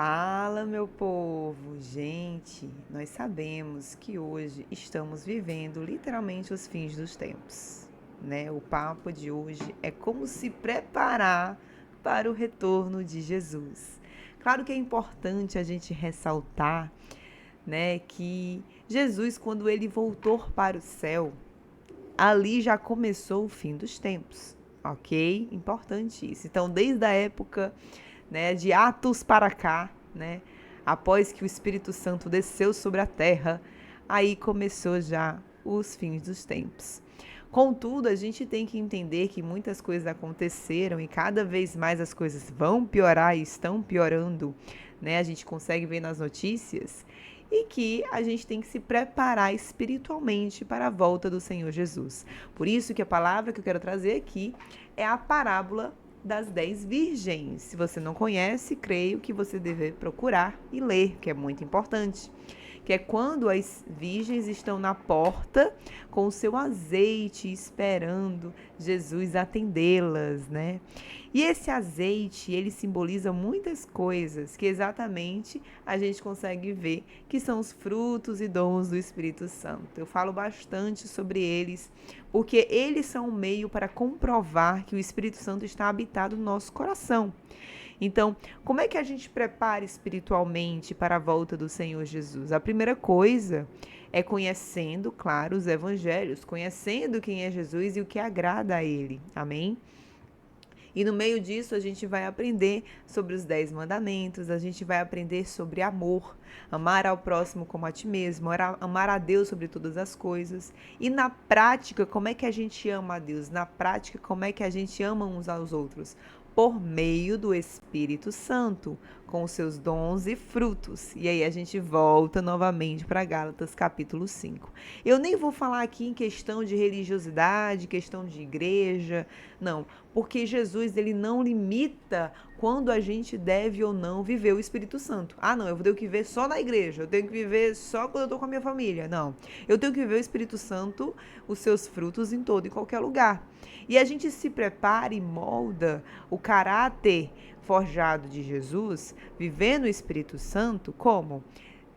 Fala, meu povo! Gente, nós sabemos que hoje estamos vivendo literalmente os fins dos tempos, né? O papo de hoje é como se preparar para o retorno de Jesus. Claro que é importante a gente ressaltar, né, que Jesus, quando ele voltou para o céu, ali já começou o fim dos tempos, ok? Importante isso. Então, desde a época, né, de Atos para cá, né, após que o Espírito Santo desceu sobre a terra, aí começou já os fins dos tempos. Contudo, a gente tem que entender que muitas coisas aconteceram e cada vez mais as coisas vão piorar e estão piorando, né? A gente consegue ver nas notícias e que a gente tem que se preparar espiritualmente para a volta do Senhor Jesus. Por isso que a palavra que eu quero trazer aqui é a parábola das 10 virgens. Se você não conhece, creio que você deve procurar e ler, que é muito importante. Que é quando as virgens estão na porta com o seu azeite, esperando Jesus atendê-las, né? E esse azeite, ele simboliza muitas coisas que exatamente a gente consegue ver que são os frutos e dons do Espírito Santo. Eu falo bastante sobre eles, porque eles são um meio para comprovar que o Espírito Santo está habitado no nosso coração. Então, como é que a gente prepara espiritualmente para a volta do Senhor Jesus? A primeira coisa é conhecendo, claro, os evangelhos, conhecendo quem é Jesus e o que agrada a ele. Amém? E no meio disso a gente vai aprender sobre os 10 mandamentos, a gente vai aprender sobre amor, amar ao próximo como a ti mesmo, amar a Deus sobre todas as coisas. E na prática, como é que a gente ama a Deus? Na prática, como é que a gente ama uns aos outros? Por meio do Espírito Santo, com os seus dons e frutos. E aí a gente volta novamente para Gálatas capítulo 5. Eu nem vou falar aqui em questão de religiosidade, questão de igreja, não, porque Jesus ele não limita quando a gente deve ou não viver o Espírito Santo. Ah, não, eu tenho que viver só na igreja, eu tenho que viver só quando eu estou com a minha família. Não, eu tenho que viver o Espírito Santo, os seus frutos em todo e qualquer lugar. E a gente se prepara e molda o caráter forjado de Jesus, vivendo o Espírito Santo, como?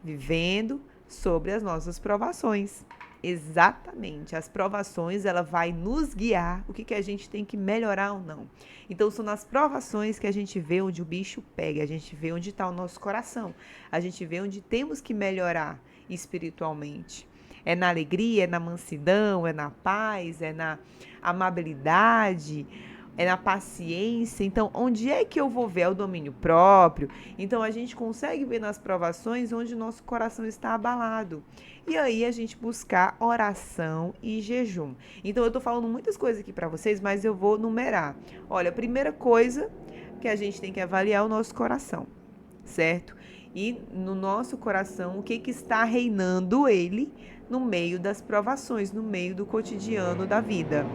Vivendo sobre as nossas provações. Exatamente, as provações ela vai nos guiar o que a gente tem que melhorar ou não. Então são nas provações que a gente vê onde o bicho pega, a gente vê onde está o nosso coração, a gente vê onde temos que melhorar espiritualmente. É na alegria, é na mansidão, é na paz, é na amabilidade, é na paciência. Então, onde é que eu vou ver? É o domínio próprio. Então, a gente consegue ver nas provações onde o nosso coração está abalado. E aí, a gente buscar oração e jejum. Então, eu estou falando muitas coisas aqui para vocês, mas eu vou numerar. Olha, a primeira coisa que a gente tem que avaliar é o nosso coração, certo? E no nosso coração, o que está reinando ele no meio das provações, no meio do cotidiano da vida.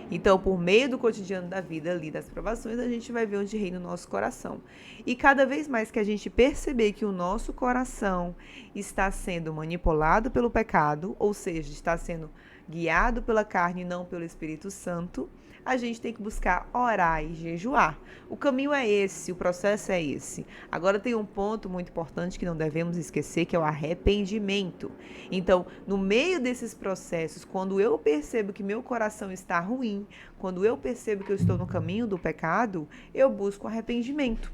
Então, por meio do cotidiano da vida ali, das provações, a gente vai ver onde reina o nosso coração. E cada vez mais que a gente perceber que o nosso coração está sendo manipulado pelo pecado, ou seja, está sendo guiado pela carne e não pelo Espírito Santo, a gente tem que buscar orar e jejuar. O caminho é esse, o processo é esse. Agora tem um ponto muito importante que não devemos esquecer, que é o arrependimento. Então, no meio desses processos, quando eu percebo que meu coração está ruim, quando eu percebo que eu estou no caminho do pecado, eu busco arrependimento.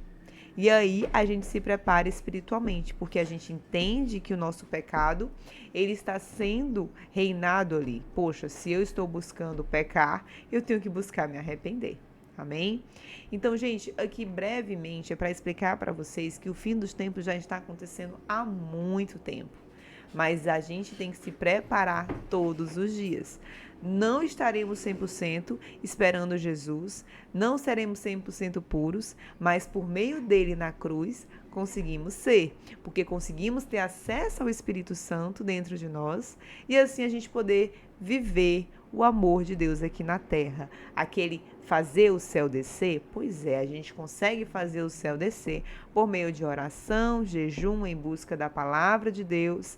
E aí a gente se prepara espiritualmente, porque a gente entende que o nosso pecado, ele está sendo reinado ali. Poxa, se eu estou buscando pecar, eu tenho que buscar me arrepender. Amém? Então, gente, aqui brevemente é para explicar para vocês que o fim dos tempos já está acontecendo há muito tempo. Mas a gente tem que se preparar todos os dias. Não estaremos 100% esperando Jesus, não seremos 100% puros, mas por meio dele na cruz conseguimos ser, porque conseguimos ter acesso ao Espírito Santo dentro de nós e assim a gente poder viver o amor de Deus aqui na terra. Aquele fazer o céu descer? Pois é, a gente consegue fazer o céu descer por meio de oração, jejum, em busca da palavra de Deus,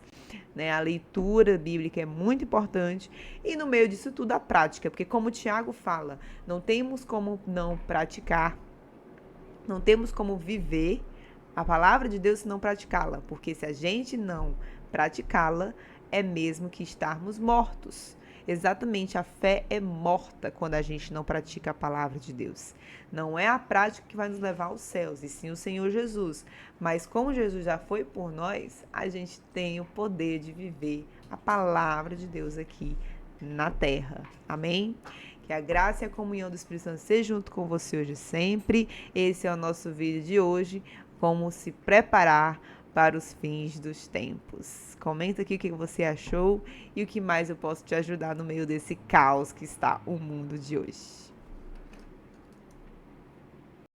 né? A leitura bíblica é muito importante e no meio disso tudo a prática, porque como o Tiago fala, não temos como não praticar Não temos como viver a palavra de Deus se não praticá-la, porque se a gente não praticá-la, é mesmo que estarmos mortos. Exatamente, a fé é morta quando a gente não pratica a palavra de Deus. Não é a prática que vai nos levar aos céus, e sim o Senhor Jesus. Mas como Jesus já foi por nós, a gente tem o poder de viver a palavra de Deus aqui na terra. Amém? Que a graça e a comunhão do Espírito Santo seja junto com você hoje e sempre. Esse é o nosso vídeo de hoje, como se preparar para os fins dos tempos. Comenta aqui o que você achou e o que mais eu posso te ajudar no meio desse caos que está o mundo de hoje.